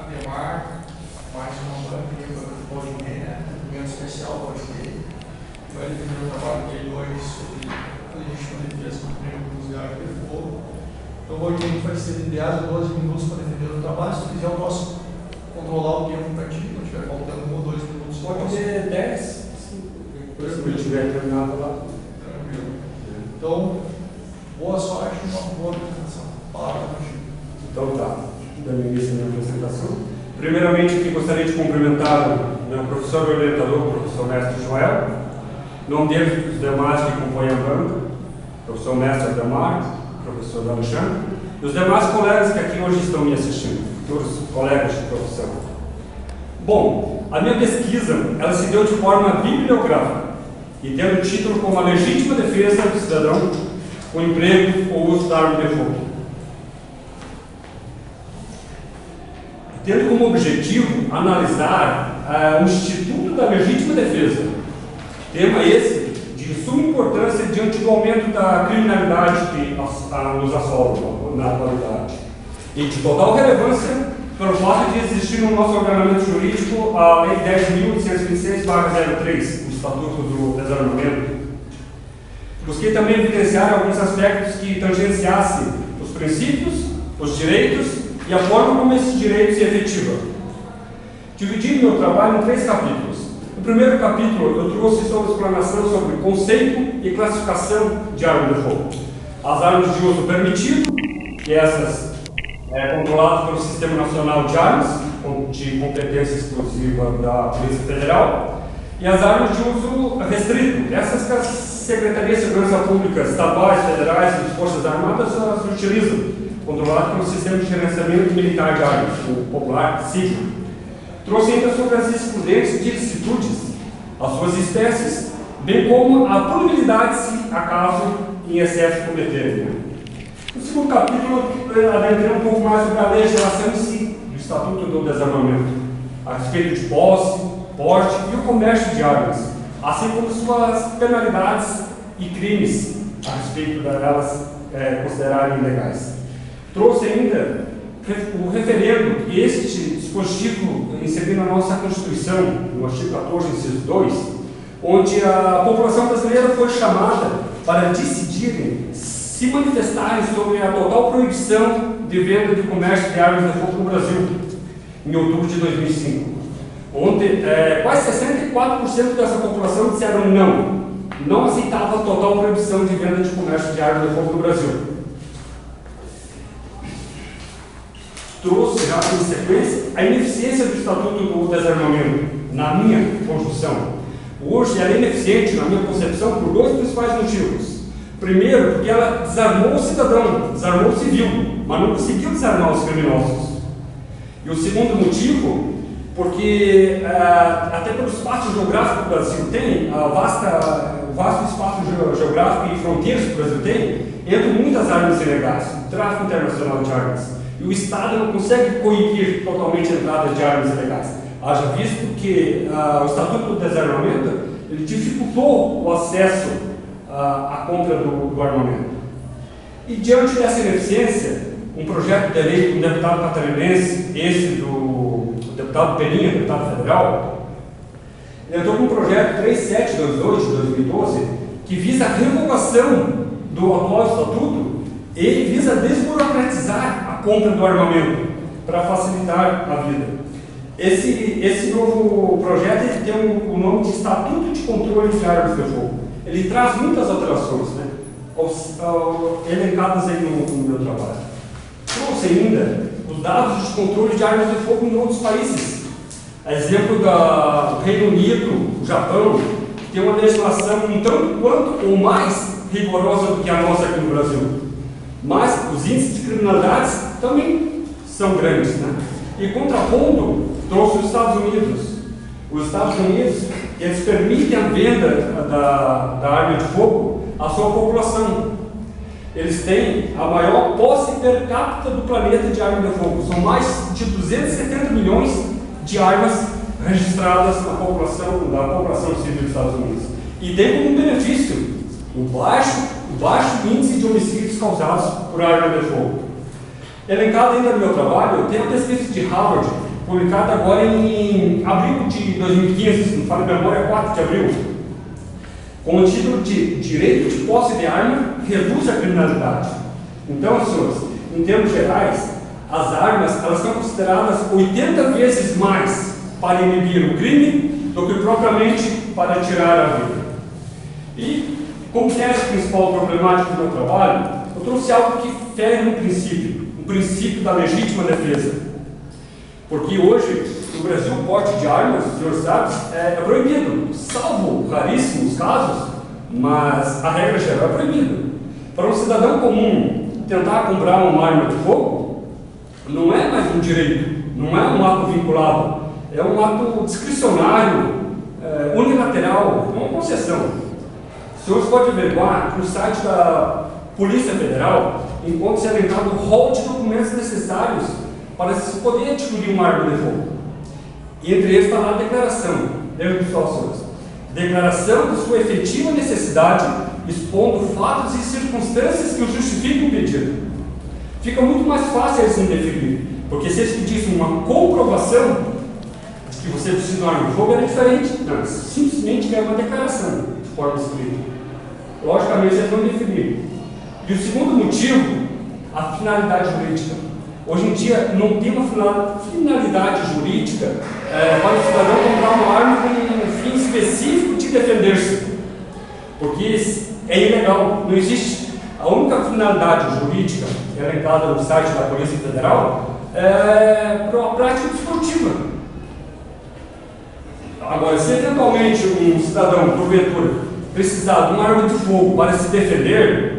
Ademar, mais uma banca para o Rodinei, né? Um momento especial para o Rodinei. Vai defender o trabalho dele hoje sobre a legítima defesa do prêmio cruzado de fogo. Então, o Rodinei vai ser liderado 12 minutos para defender o trabalho. Se quiser, eu posso controlar o tempo para ti, quando estiver faltando 1 ou 2 minutos. Pode ser 10, se eu tiver terminado lá. Tranquilo. Então, boa sorte e uma boa apresentação. Palavra contigo. Então tá, dando início à minha apresentação. Primeiramente, aqui gostaria de cumprimentar o meu professor e orientador, o professor mestre Joel, não deles os demais que compõem a banca, professor mestre Ademar, professor Alexandre, e os demais colegas que aqui hoje estão me assistindo, todos colegas de profissão. Bom, a minha pesquisa, ela se deu de forma bibliográfica e tendo o título como a legítima defesa do cidadão com emprego ou uso da arma de fogo. Tendo como objetivo analisar o Instituto da Legítima Defesa, tema esse de suma importância diante do aumento da criminalidade que nos assola na atualidade, e de total relevância pelo fato de existir no nosso ordenamento jurídico a Lei 10.826/03, o Estatuto do Desarmamento. Busquei também evidenciar alguns aspectos que tangenciassem os princípios, os direitos e a forma como esses direitos se efetivam. Dividi meu trabalho em 3 capítulos. No primeiro capítulo, eu trouxe sobre explanação sobre conceito e classificação de arma de fogo. As armas de uso permitido, e essas controladas pelo Sistema Nacional de Armas, de competência exclusiva da Polícia Federal, e as armas de uso restrito, essas que as Secretarias de Segurança Pública estaduais, federais e das Forças Armadas utilizam, controlado pelo Sistema de Gerenciamento Militar de Armas, o popular SIG. Trouxe ainda sobre as excludentes de ilicitudes, as suas espécies, bem como a punibilidade se acaso em excesso cometerem. No segundo capítulo, adentrei um pouco mais sobre a legislação em si, do Estatuto do Desarmamento, a respeito de posse, porte e o comércio de armas, assim como suas penalidades e crimes a respeito delas considerarem ilegais. Trouxe ainda o referendo e este dispositivo inserido na nossa Constituição, no artigo 14, inciso 2, onde a população brasileira foi chamada para decidirem, se manifestarem sobre a total proibição de venda de comércio de armas de fogo no Brasil, em outubro de 2005, onde quase 64% dessa população disseram não aceitava a total proibição de venda de comércio de armas de fogo no Brasil. Trouxe já em sequência a ineficiência do Estatuto do Desarmamento, na minha construção. Hoje ela é ineficiente, na minha concepção, por 2 principais motivos. Primeiro, porque ela desarmou o cidadão, desarmou o civil, mas não conseguiu desarmar os criminosos. E o segundo motivo, porque até pelo espaço geográfico que o Brasil tem, o vasto espaço geográfico e fronteiras que o Brasil tem, entram muitas armas ilegais, o tráfico internacional de armas. E o Estado não consegue coibir totalmente a entrada de armas ilegais. Haja visto que o Estatuto do Desarmamento ele dificultou o acesso à compra do armamento. E diante dessa ineficiência, um projeto de lei do deputado catarinense, esse do deputado Peninha, deputado federal, ele entrou com um projeto 3722 de 2012 que visa a revogação do atual Estatuto e visa desburocratizar a compra do armamento para facilitar a vida. Esse novo projeto ele tem o nome de Estatuto de Controle de Armas de Fogo. Ele traz muitas alterações, né? Elencadas aí no meu trabalho. Trouxe ainda os dados de controle de armas de fogo em outros países. A exemplo do Reino Unido, o Japão, que tem uma legislação um tanto quanto ou mais rigorosa do que a nossa aqui no Brasil. Mas os índices de criminalidades também são grandes, né? E contrapondo, trouxe os Estados Unidos. Os Estados Unidos, eles permitem a venda da arma de fogo à sua população. Eles têm a maior posse per capita do planeta de arma de fogo. São mais de 270 milhões de armas registradas na população, da população civil dos Estados Unidos. E tem como benefício o baixo índice de homicídios causados por arma de fogo. Elencado ainda no meu trabalho, tem a pesquisa de Harvard, publicada agora em abril de 2015, se não falo de memória, 4 de abril, com o título de Direito de Posse de Arma reduz a criminalidade. Então, senhores, em termos gerais, as armas elas são consideradas 80 vezes mais para inibir o crime do que propriamente para tirar a vida. E, como tese principal problemática do meu trabalho, eu trouxe algo que fere um princípio da legítima defesa. Porque hoje, no Brasil, o porte de armas, o senhor sabe, é proibido, salvo raríssimos casos, mas a regra geral é proibida. Para um cidadão comum tentar comprar uma arma de fogo, não é mais um direito, não é um ato vinculado, é um ato discricionário, unilateral, é uma concessão. Os senhores podem averiguar que no site da Polícia Federal encontra-se elencado o rol de documentos necessários para se poder adquirir uma arma de fogo. E entre eles está lá a declaração, lembra pessoal, senhores? Declaração de sua efetiva necessidade, expondo fatos e circunstâncias que o justifiquem o pedido. Fica muito mais fácil eles não definir, porque se eles pedissem uma comprovação de que você precisa de uma arma de fogo, era diferente. Não, simplesmente quer uma declaração de forma escrita. Logicamente, eles vão definir. E o segundo motivo, a finalidade jurídica. Hoje em dia, não tem uma finalidade jurídica para o cidadão comprar uma arma com um fim específico de defender-se. Porque é ilegal, não existe. A única finalidade jurídica, elencada no site da Polícia Federal, é para a prática esportiva. Agora, se eventualmente um cidadão, porventura, precisar de uma arma de fogo para se defender,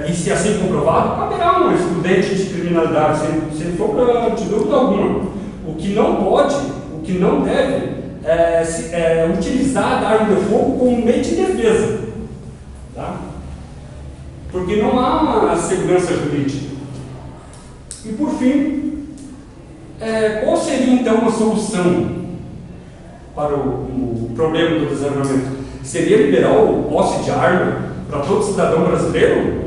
e se assim comprovado, caberá um excludente de criminalidade, sem sombra de dúvida alguma. O que não pode, o que não deve, utilizar a arma de fogo como meio de defesa. Tá? Porque não há uma segurança jurídica. E por fim, qual seria então uma solução para o problema do desarmamento? Seria liberar o posse de arma para todo cidadão brasileiro?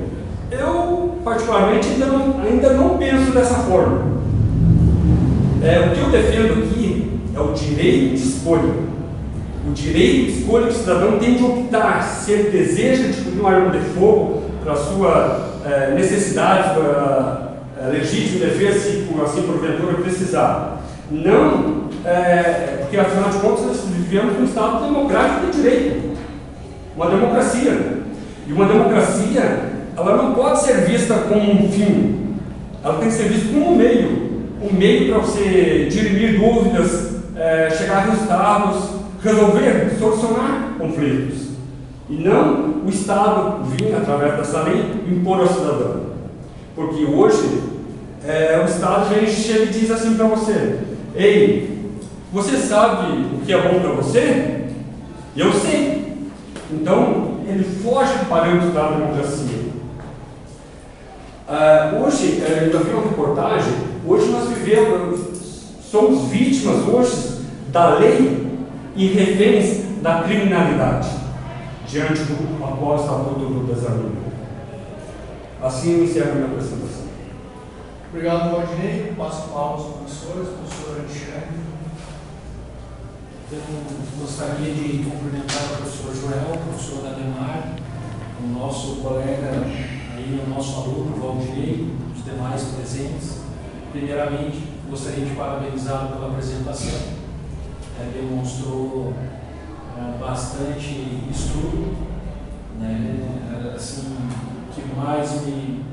Eu, particularmente, ainda não penso dessa forma. O que eu defendo aqui é o direito de escolha. O direito de escolha que o cidadão tem de optar se ele deseja adquirir uma arma de fogo para sua necessidade, para legítima defesa, se assim porventura precisar. Não, porque afinal de contas nós vivemos num Estado democrático de direito, uma democracia. E uma democracia, ela não pode ser vista como um fim, ela tem que ser vista como um meio para você dirimir dúvidas, chegar a resultados, resolver, solucionar conflitos. E não o Estado vir, através dessa lei, impor ao cidadão. Porque hoje, o Estado vem e diz assim para você: ei, você sabe o que é bom para você? Eu sei. Então, ele foge do parâmetro da democracia. Hoje, eu vi uma reportagem, hoje nós somos vítimas hoje da lei e reféns da criminalidade, diante do atual estatuto do desarmamento. Assim eu encerro a minha apresentação. Obrigado, Valdinei. Passo a palavra aos professores, professor Alexandre. Eu gostaria de cumprimentar o professor Joel, o professor Ademar, o nosso colega, aí, o nosso aluno, Valdinei, os demais presentes. Primeiramente, gostaria de parabenizá-lo pela apresentação. Demonstrou bastante estudo, né? Assim, o que mais me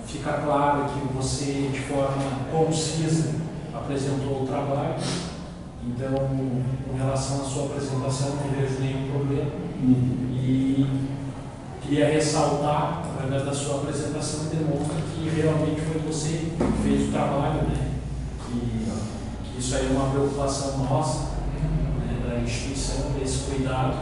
fica claro é que você, de forma concisa, apresentou o trabalho. Então, em relação à sua apresentação, não vejo nenhum problema. E queria ressaltar, através da sua apresentação, demonstra que realmente foi você que fez o trabalho, né? Que isso aí é uma preocupação nossa, né, da instituição, desse cuidado.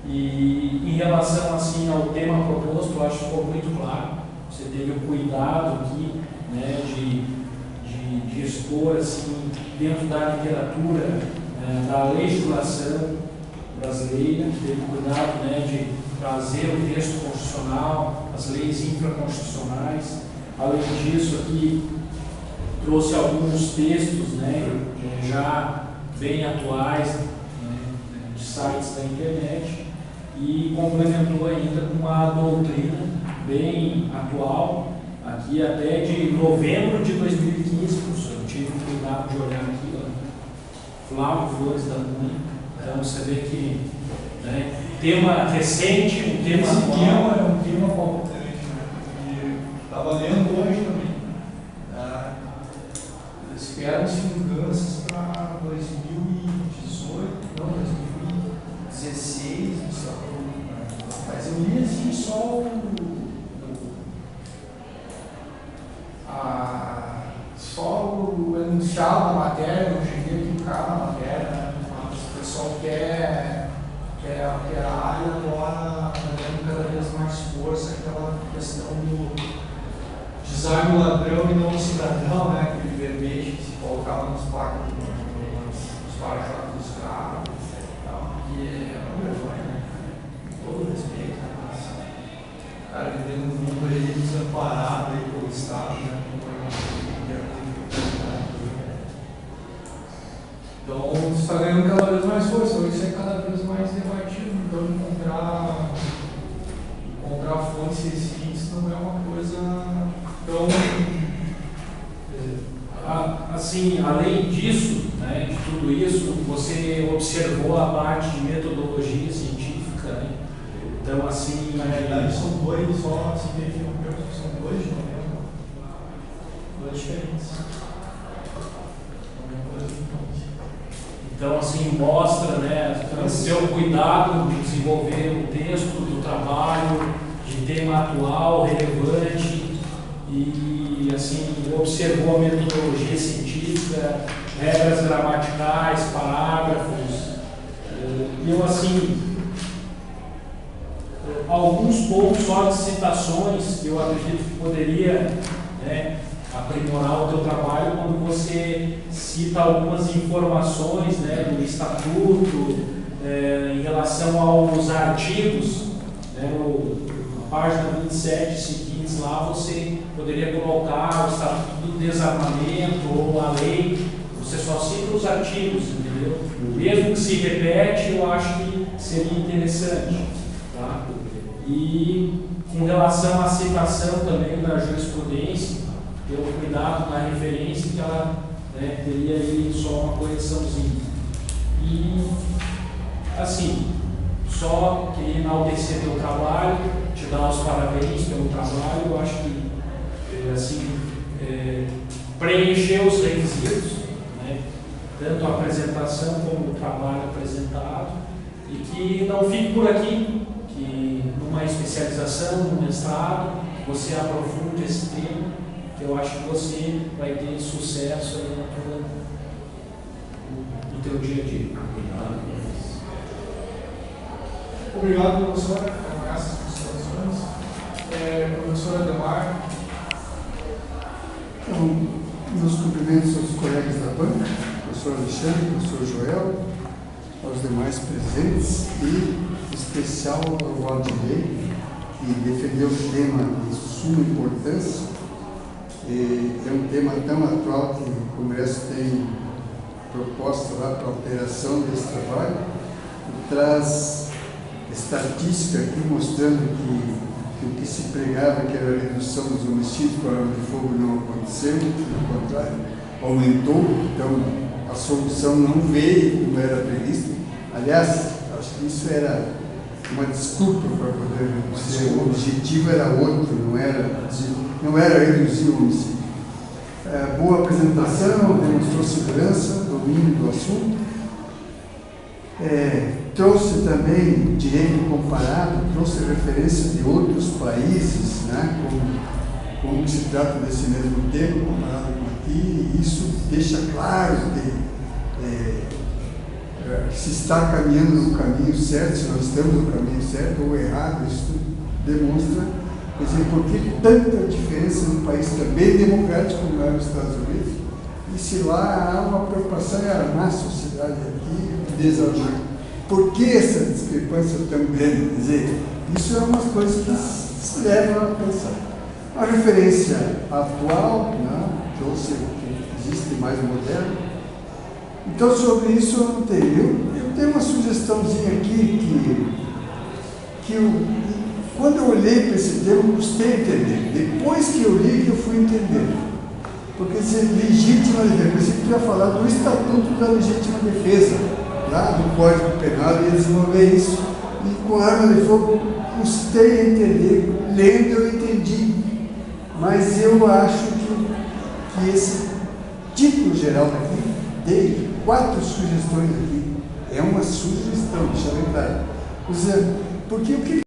E em relação assim, ao tema proposto, eu acho que ficou muito claro. Você teve o cuidado aqui, né, de expor assim, dentro da literatura, da legislação brasileira, teve cuidado, né, de trazer o texto constitucional, as leis infraconstitucionais. Além disso, aqui trouxe alguns textos, né, já bem atuais, né, de sites da internet, e complementou ainda com uma doutrina bem atual, aqui até de novembro de 2015, professor. Eu tive o cuidado de olhar aqui, ó, Flávio Flores da Cunha. Então você vê que, né, tema recente, um tema Esse atual. tema é um tema importante, né? E estava lendo hoje também. Esperam-se mudanças para 2018, não, 2016, mas eu li assim só o enunciado da matéria, eu cheguei a clicar na matéria, né? Mas o pessoal quer a área agora dando cada vez mais força, aquela questão do desarme o ladrão e não o cidadão, né? Aquele verbete que se colocava nos para-choques dos carros e tal, que é uma vergonha, né? Com todo respeito, né? Mas, cara, vivendo num mundo aí desamparado aí pelo Estado, né? Então, está ganhando cada vez mais força, isso é cada vez mais debatido, então encontrar fontes recentes não é uma coisa tão... Assim, além disso, né, de tudo isso, você observou a parte de metodologia científica, né? Então, assim... Na realidade, são dois, só se verifica que são dois de novembro, dois diferentes. Então, assim, mostra, né, o seu cuidado de desenvolver o texto do trabalho, de tema atual, relevante, e, assim, observou a metodologia científica, regras gramaticais, parágrafos, e eu, assim, alguns pontos só de citações que eu acredito que poderia, né, aprimorar o teu trabalho quando você cita algumas informações, né, do estatuto, em relação aos artigos, né, na página 27 seguintes lá você poderia colocar o estatuto do desarmamento ou a lei, você só cita os artigos, entendeu? Mesmo que se repete, eu acho que seria interessante, tá? E com relação à citação também da jurisprudência, ter um cuidado na referência, que ela, né, teria aí só uma correçãozinha. E, assim, só queria enaltecer teu trabalho, te dar os parabéns pelo trabalho. Eu acho que, assim, preencher os requisitos, né, tanto a apresentação como o trabalho apresentado, e que não fique por aqui, que numa especialização, num mestrado, você aprofunde esse tema. Eu acho que você vai ter sucesso aí no teu dia a dia. Obrigado, professora, por essas considerações. Professora Ademar. Então, meus cumprimentos aos colegas da banca, professor Alexandre, professor Joel, aos demais presentes e, em especial, ao Valdinei, que defendeu o tema de suma importância. É um tema tão atual que o Congresso tem proposta lá para alteração desse trabalho, e traz estatística aqui mostrando que o que se pregava, que era a redução dos homicídios por arma de fogo, não aconteceu, pelo contrário, aumentou. Então a solução não veio como era previsto. Aliás, acho que isso era uma desculpa para poder reduzir. O objetivo era outro, não era reduzir o homicídio. Boa apresentação, demonstrou segurança, domínio do assunto. Trouxe também direito comparado, trouxe referência de outros países, né, como se trata desse mesmo tema comparado com aqui, e isso deixa claro que se está caminhando no caminho certo, se nós estamos no caminho certo ou errado. Isso demonstra, quer dizer, por que tanta diferença num país também democrático como é os Estados Unidos, e se lá há uma preocupação em armar a sociedade aqui e desarmar. Por que essa discrepância tão grande? Quer dizer, isso é umas coisas que se levam a pensar. A referência atual, né, trouxe mais moderno. Então, sobre isso eu não tenho. Eu tenho uma sugestãozinha aqui quando eu olhei para esse termo, custei entender. Depois que eu li, que eu fui entender. Porque esse legítima defesa, eu pensei que tu ia falar do Estatuto da Legítima Defesa, lá do Código Penal, e ia desenvolver isso. E com arma de fogo, custei entender. Lendo, eu entendi. Mas eu acho que esse título geral aqui, dei 4 sugestões aqui, é uma sugestão, deixa eu bem claro. Porque o que